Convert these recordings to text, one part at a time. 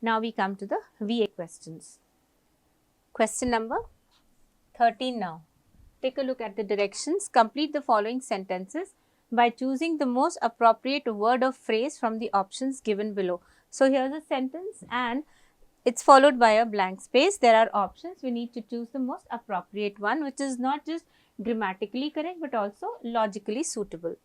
Now we come to the VA questions. Question number 13 now. Take a look at the directions. Complete the following sentences by choosing the most appropriate word or phrase from the options given below. So, here is a sentence and it's followed by a blank space. There are options. We need to choose the most appropriate one, which is not just grammatically correct but also logically suitable.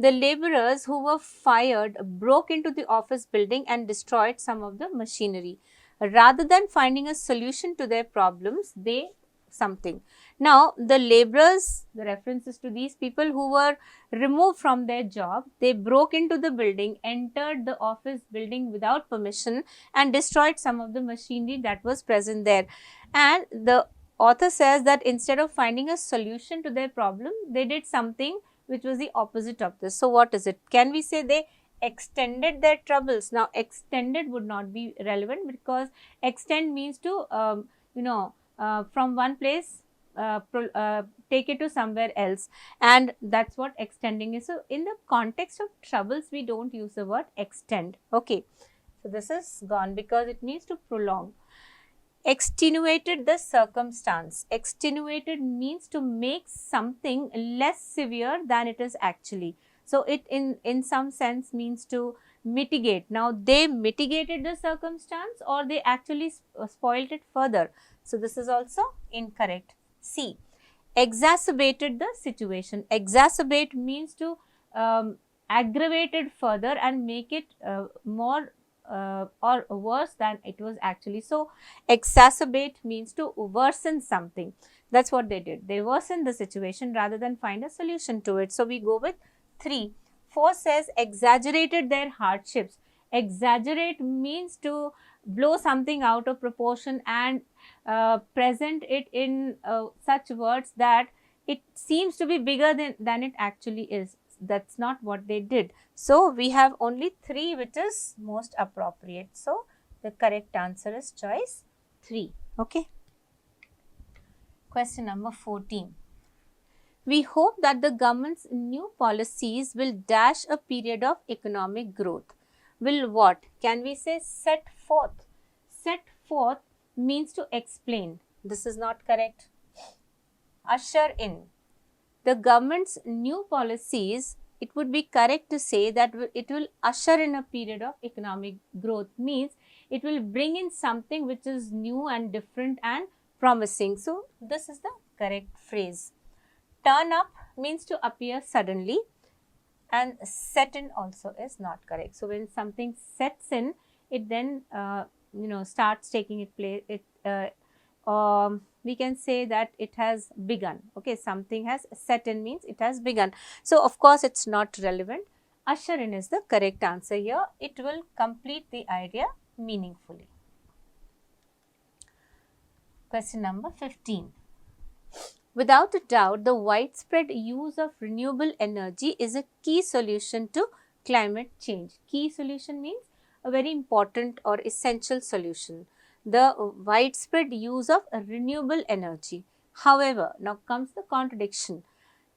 The laborers who were fired broke into the office building and destroyed some of the machinery. Rather than finding a solution to their problems, they something. Now, the laborers, the references to these people who were removed from their job, they broke into the building, entered the office building without permission and destroyed some of the machinery that was present there. And the author says that instead of finding a solution to their problem, they did something which was the opposite of this. So, what is it? Can we say they extended their troubles? Now, extended would not be relevant because extend means to, from one place take it to somewhere else, and that's what extending is. So, in the context of troubles, we don't use the word extend. Okay. So, this is gone because it means to prolong. Extenuated the circumstance. Extenuated means to make something less severe than it is actually. So, it in some sense means to mitigate. Now, they mitigated the circumstance or they actually spoiled it further. So, this is also incorrect. C. Exacerbated the situation. Exacerbate means to aggravate it further and make it more or worse than it was actually. So, exacerbate means to worsen something. That is what they did. They worsened the situation rather than find a solution to it. So, we go with 3. 4 says exaggerated their hardships. Exaggerate means to blow something out of proportion and present it in such words that it seems to be bigger than it actually is. That is not what they did. So, we have only 3 which is most appropriate. So, the correct answer is choice 3. Okay. Question number 14. We hope that the government's new policies will dash a period of economic growth. Will what? Can we say set forth? Set forth means to explain. This is not correct. Usher in. The government's new policies, it would be correct to say that it will usher in a period of economic growth, means it will bring in something which is new and different and promising. So, this is the correct phrase. Turn up means to appear suddenly, and set in also is not correct. So, when something sets in, it then starts taking its place. We can say that it has begun. Okay, something has set in means it has begun. So, of course, it is not relevant. Usher in is the correct answer here. It will complete the idea meaningfully. Question number 15. Without a doubt, the widespread use of renewable energy is a key solution to climate change. Key solution means a very important or essential solution. The widespread use of renewable energy. However, now comes the contradiction.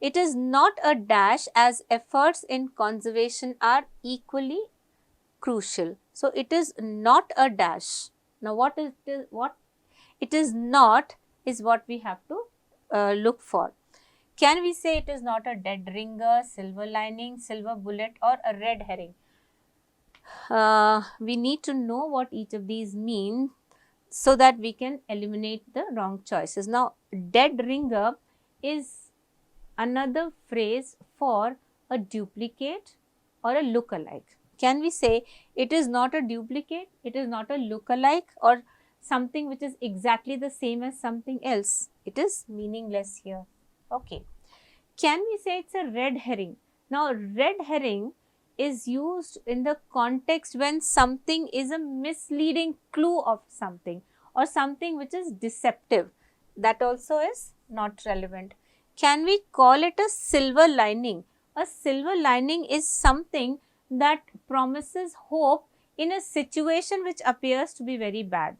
It is not a dash as efforts in conservation are equally crucial. So, it is not a dash. Now, what it is not is what we have to look for. Can we say it is not a dead ringer, silver lining, silver bullet or a red herring? We need to know what each of these mean so that we can eliminate the wrong choices. Now, dead ringer is another phrase for a duplicate or a look-alike. Can we say it is not a duplicate, it is not a look-alike or something which is exactly the same as something else? It is meaningless here. Okay. Can we say it is a red herring? Now, red herring is used in the context when something is a misleading clue of something or something which is deceptive. That also is not relevant. Can we call it a silver lining? A silver lining is something that promises hope in a situation which appears to be very bad.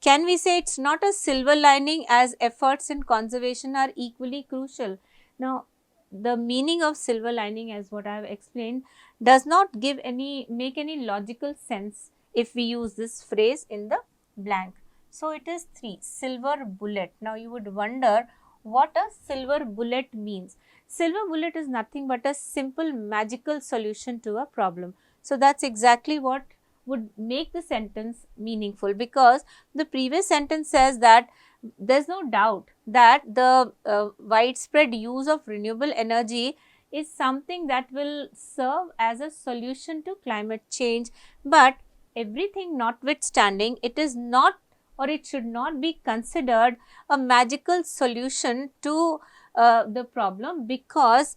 Can we say it is not a silver lining as efforts in conservation are equally crucial? Now, the meaning of silver lining, as what I have explained, does not make any logical sense if we use this phrase in the blank. So it is 3, silver bullet. Now you would wonder what a silver bullet means. Silver bullet is nothing but a simple magical solution to a problem. So that's exactly what would make the sentence meaningful, because the previous sentence says that there's no doubt that the widespread use of renewable energy is something that will serve as a solution to climate change, but everything notwithstanding, it is not, or it should not be considered a magical solution to the problem, because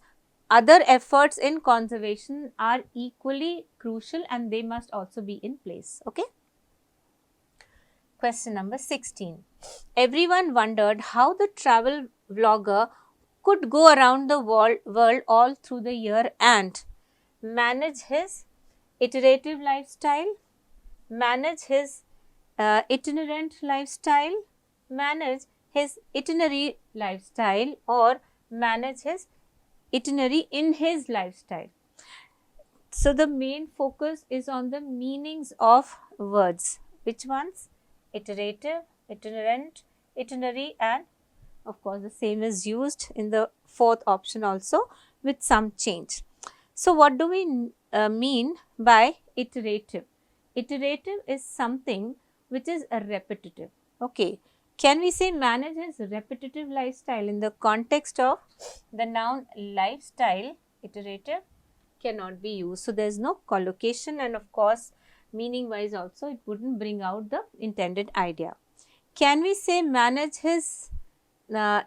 other efforts in conservation are equally crucial and they must also be in place. Okay. Question number 16. Everyone wondered how the travel vlogger could go around the world all through the year and manage his iterative lifestyle, manage his itinerant lifestyle, manage his itinerary lifestyle, or manage his itinerary in his lifestyle. So the main focus is on the meanings of words. Which ones? Iterative, itinerant, itinerary, and of course the same is used in the fourth option also with some change. So what do we mean by iterative? Iterative is something which is repetitive. Okay. Can we say manage his repetitive lifestyle in the context of the noun lifestyle? Iterative cannot be used. So there is no collocation, and of course meaning wise also it wouldn't bring out the intended idea. Can we say manage his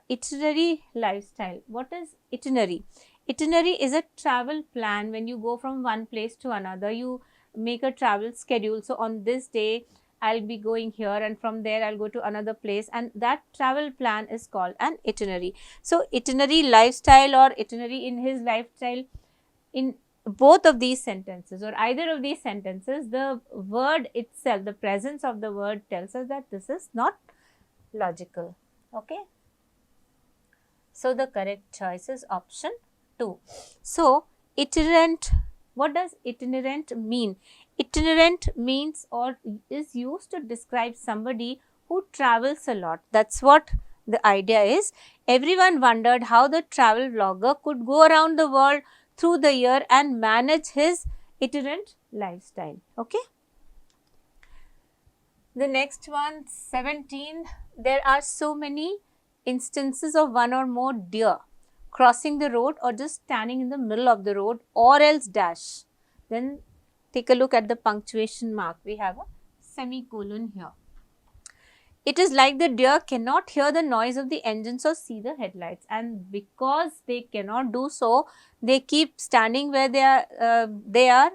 itinerary lifestyle? What is itinerary? Itinerary is a travel plan. When you go from one place to another, you make a travel schedule. So on this day I'll be going here, and from there I'll go to another place, and that travel plan is called an itinerary. So itinerary lifestyle or itinerary in his lifestyle, in both of these sentences or either of these sentences, the word itself, the presence of the word tells us that this is not logical. Okay. So the correct choice is option 2. So itinerant, what does itinerant mean? Itinerant means or is used to describe somebody who travels a lot. That's what the idea is. Everyone wondered how the travel vlogger could go around the world through the year and manage his itinerant lifestyle. Okay. The next one, 17. There are so many instances of one or more deer crossing the road or just standing in the middle of the road or else dash. Then take a look at the punctuation mark. We have a semicolon here. It is like the deer cannot hear the noise of the engines or see the headlights, and because they cannot do so, they keep standing where they are,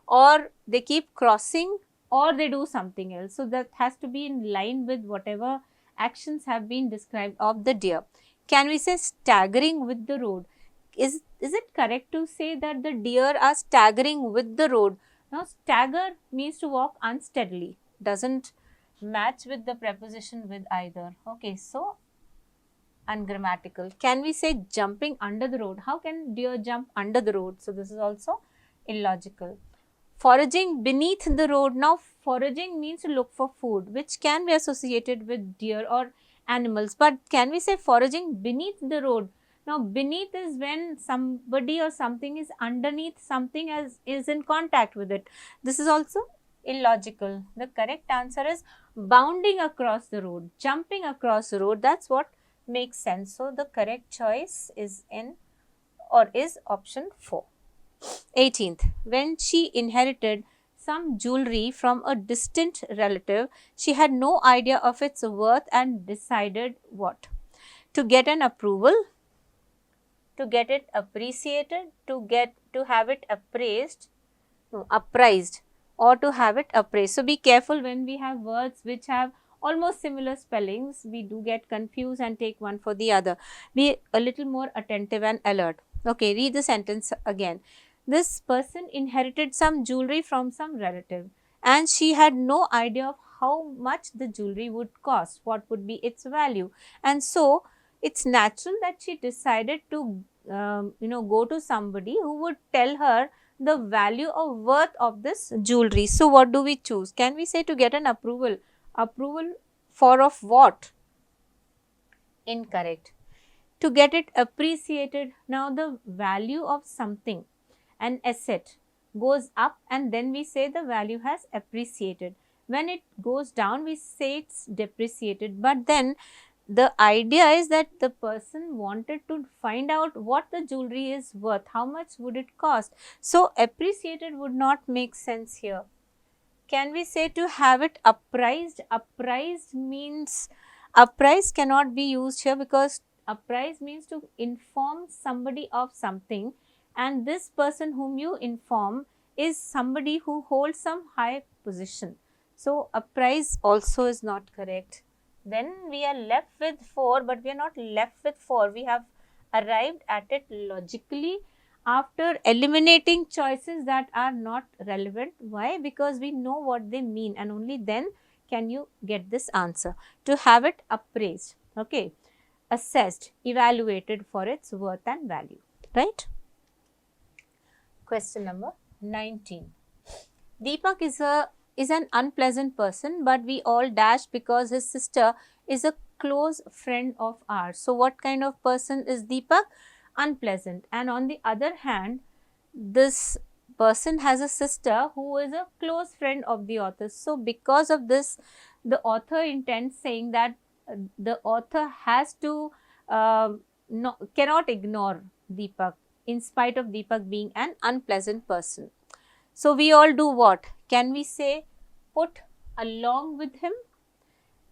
or they keep crossing, or they do something else. So that has to be in line with whatever actions have been described of the deer. Can we say staggering with the road? Is it correct to say that the deer are staggering with the road? Now stagger means to walk unsteadily, doesn't match with the preposition with either. Okay, so ungrammatical. Can we say jumping under the road? How can deer jump under the road? So this is also illogical. Foraging beneath the road. Now foraging means to look for food, which can be associated with deer or animals, but can we say foraging beneath the road? Now beneath is when somebody or something is underneath something as is in contact with it. This is also illogical. The correct answer is bounding across the road, jumping across the road. That's what makes sense. So the correct choice is is option 4. 18th. When she inherited some jewelry from a distant relative, she had no idea of its worth and decided what? To get an approval, to get it appreciated, to have it appraised, apprised, or to have it appraised. So be careful when we have words which have almost similar spellings. We do get confused and take one for the other. Be a little more attentive and alert. Okay, read the sentence again. This person inherited some jewelry from some relative and she had no idea of how much the jewelry would cost, what would be its value, and so it's natural that she decided to go to somebody who would tell her the value or worth of this jewelry. So what do we choose? Can we say to get an approval? Approval for of what? Incorrect. To get it appreciated. Now the value of something, an asset, goes up and then we say the value has appreciated. When it goes down, we say it's depreciated. But then the idea is that the person wanted to find out what the jewelry is worth, how much would it cost. So appreciated would not make sense here. Can we say to have it appraised? Appraised means, appraised cannot be used here because appraise means to inform somebody of something, and this person whom you inform is somebody who holds some high position. So appraise also is not correct. Then we are left with 4, but we are not left with 4. We have arrived at it logically after eliminating choices that are not relevant. Why? Because we know what they mean, and only then can you get this answer. To have it appraised, okay, assessed, evaluated for its worth and value, right? Question number 19. Deepak is an unpleasant person, but we all dash because his sister is a close friend of ours. So what kind of person is Deepak? Unpleasant. And on the other hand, this person has a sister who is a close friend of the author. So because of this, the author intends saying that the author has to cannot ignore Deepak in spite of Deepak being an unpleasant person. So we all do what? Can we say put along with him,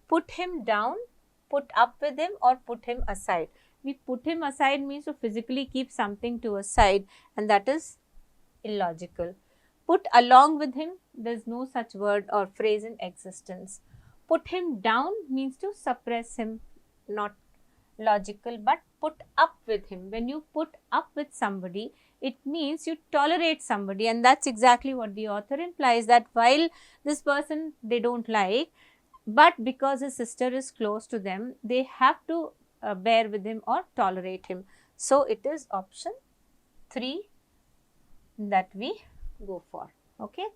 put him down, put up with him, or put him aside? We put him aside means to physically keep something to a side, and that is illogical. Put along with him, there is no such word or phrase in existence. Put him down means to suppress him, not logical. But put up with him, when you put up with somebody, it means you tolerate somebody, and that's exactly what the author implies, that while this person they don't like, but because his sister is close to them, they have to bear with him or tolerate him. So it is option 3 that we go for. Okay.